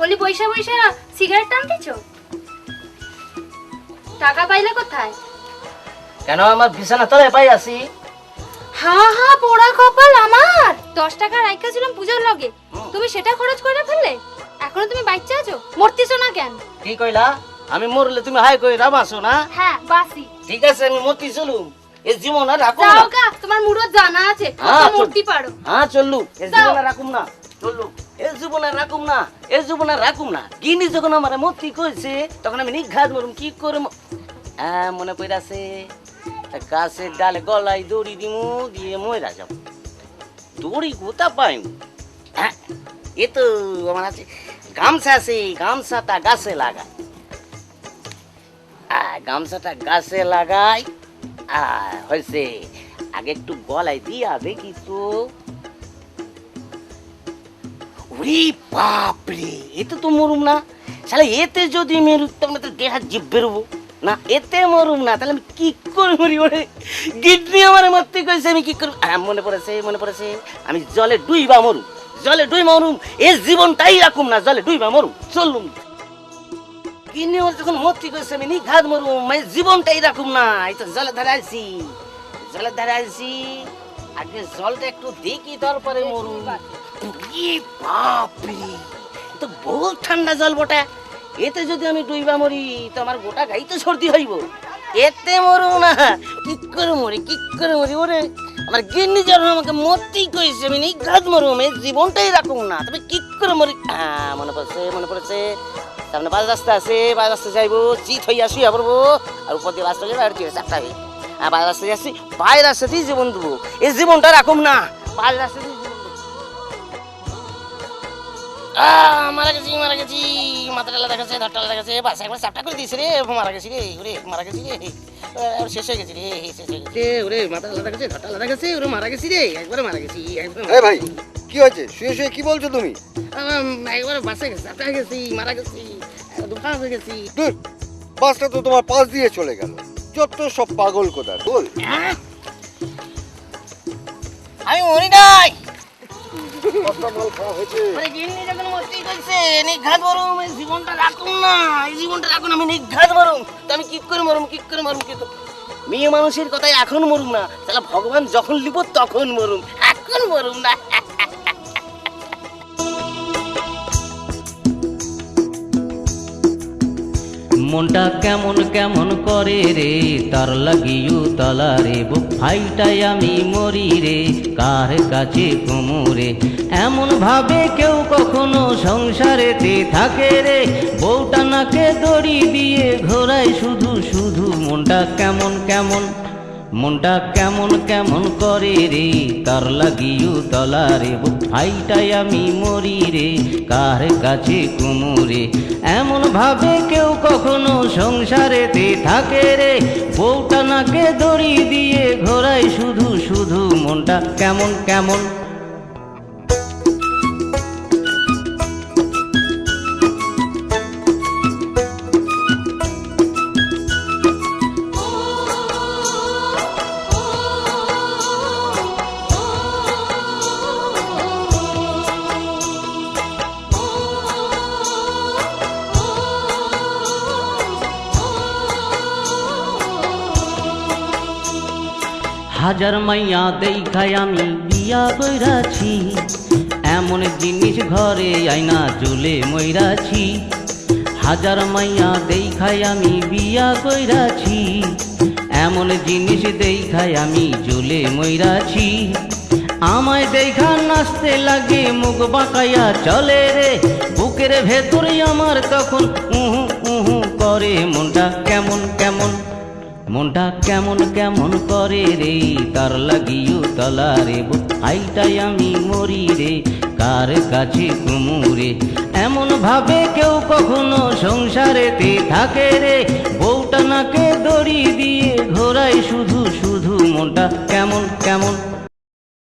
বলি পয়সা পয়সা সিগারেট টানতেছ? টাকা পাইলে কোথায়? কেন আমার বিছানা তলে পাই আছি? হ্যাঁ পোড়া কপাল আমার। 10 টাকা রাইখা ছিলাম পূজার লগে, তুমি সেটা খরচ করে ফেললে। এখনো তুমি বাচ্চা আছো, মরতেছো না কেন? কি কইলা? আমি মরলে তুমি হাই কই রাবাসো না? হ্যাঁ বাসি। ঠিক আছে আমি মরতে চলুম, এই জীবন আর রাখুম না। যাও গা, তোমার মুরত জানা আছে, কত মরতে পারো। হ্যাঁ চললু, এই জীবন আর রাখুম না। চললু, এই জীবন আর রাখুম না, এই জীবন আর রাখুম না। গিনি যখন আমারে মরতে কইছে তখন আমি নিঘাত মরুম। কি করব? হ্যাঁ মনে পড়াছে, গাছের ডালে গলায় দড়ি দিমু, দিয়ে মইরা যাব। দড়ি গোতা পাই? হ্যাঁ এ তো আমার আছে গামছা, আছে গামছাটা গাছে লাগাই। গামছাটা গাছে লাগাই হয়েছে। আগে একটু গলায় দিয়া দেখি তো। ওরে বাপরে, এতে তো মরুম না শালা। এতে যদি মেরু তখন তো দেহা জিভ বেরোবো না। এতে মরুম না, তাহলে আমি কি করে মরি? ওরে গিডনি আমার মরতে কইছে, আমি কি করব? মনে পড়েছে আমি জলে ডুইবা মরুম, জলে ডুই মরুম। এই জীবনটাই রাখুম না, জলে ডুইবা মরুম। চললুম কিনে যখন মরতে কইছে আমি নিঘাত মরুম, এই জীবনটাই রাখুম না। এই তো জলে ধারে আইছি, জলের ধারে আইছি। আগে জলটা একটু দেখি তারপরে মরুম। বাপরে, তো বহুত ঠান্ডা জল বটে। এতে যদি আমি ডুইবা মরি তো আমার গোটা গাই তো সর্দি হইব। এতে মরুম না, কি করে মরি, কি করে মরি? ওরে আমার গিন্নি যখন আমাকে মরতেই কইছে আমি নিঘাত মরুম, এই জীবনটাই রাখুম না, তবে কি করে মরি? মনে পড়েছে সামনে বাস রাস্তা আছে, বাস রাস্তা যাইবো, চিত হইয়া শুয়ে পড়বো, আর উপর দিয়ে রাস্তা যাবে আর কি চাপটা হবে। বাস রাস্তা যাচ্ছি, বাইরের রাস্তা দিয়ে জীবন দেবো, এই জীবনটা রাখুম না। বাইরের রাস্তা দিয়ে মারা গেছি, মাথাটা লাগা গেছে, ধরটা লাগা গেছে, বাস একবার চাপটা করে দিয়েছে রে। মারা গেছি রে, ওরে মারা গেছি রে, শেষ হয়ে গেছি রে, শেষ হয়ে গেছে। ওরে মাথা লাগা গেছে, ধরটা লাগা গেছে, ওরে মারা গেছি রে, একবারে মারা গেছি। ভাই কি হয়েছে? শুয়ে শুয়ে কি বলছো তুমি? একবারে বাসে চাপটা গেছি, মারা গেছি, দুঃখা হয়ে গেছি। দূর, বাসটা তো তোমার পাশ দিয়ে চলে গেল। যত সব পাগল কোথার বল। আমি মরি নাই। মাল খাওয়া হয়েছে। গিন্নি যখন মরতে কইছে নিঘাত মরুম, এই জীবনটা রাখুন না, এই জীবনটা রাখুন, আমি নিঘাত মরুম। তো আমি কি করে মরুম, কি করে মরুম? কিন্তু মেয়ে মানুষের কথাই এখন মরুম না, তাহলে ভগবান যখন লিব তখন মরুম, এখন মরুম না। মনটা কেমন কেমন করে রে, তার লাগিও তলা রে। ভাইটাই আমি মরি রে, কার কাছে কোমরে। এমন ভাবে কেউ কখনো সংসারেতে থাকে রে, বউটা নাকে দড়ি দিয়ে ঘোরায় শুধু শুধু। মনটা কেমন কেমন, মনটা কেমন কেমন করে রে, তার লাগিও তলা রে। ভাইটাই আমি মরি রে, কার কাছে কোমরে। এমন ভাবে কেউ কখনো সংসারেতে থাকে রে, বউটা নাকে দড়ি দিয়ে ঘোরায় শুধু শুধু। মনটা কেমন কেমন। হাজার মাইয়া দেখায় আমি বিয়া কইরাছি, এমন জিনিস ঘরে আইনা চলে মইরাছি। হাজার মাইয়া দেখায় আমি বিয়া কইরাছি, এমন জিনিস দেখায় আমি চলে মইরাছি। আমায় দেখা নাচতে লাগে, মুখ বাঁকাইয়া চলে রে, বুকের ভেতরে আমার তখন উহু উহু করে। মনটা কেমন কেমন, মনটা কেমন কেমন করে রে, তার লাগিও তলা রে। ভাইটাই আমি মরি রে, কার কাছে কুমুরে। এমন ভাবে কেউ কখনো সংসারেতে থাকে রে, বউটা নাকে দড়ি দিয়ে ঘোরায় শুধু শুধু। মনটা কেমন কেমন।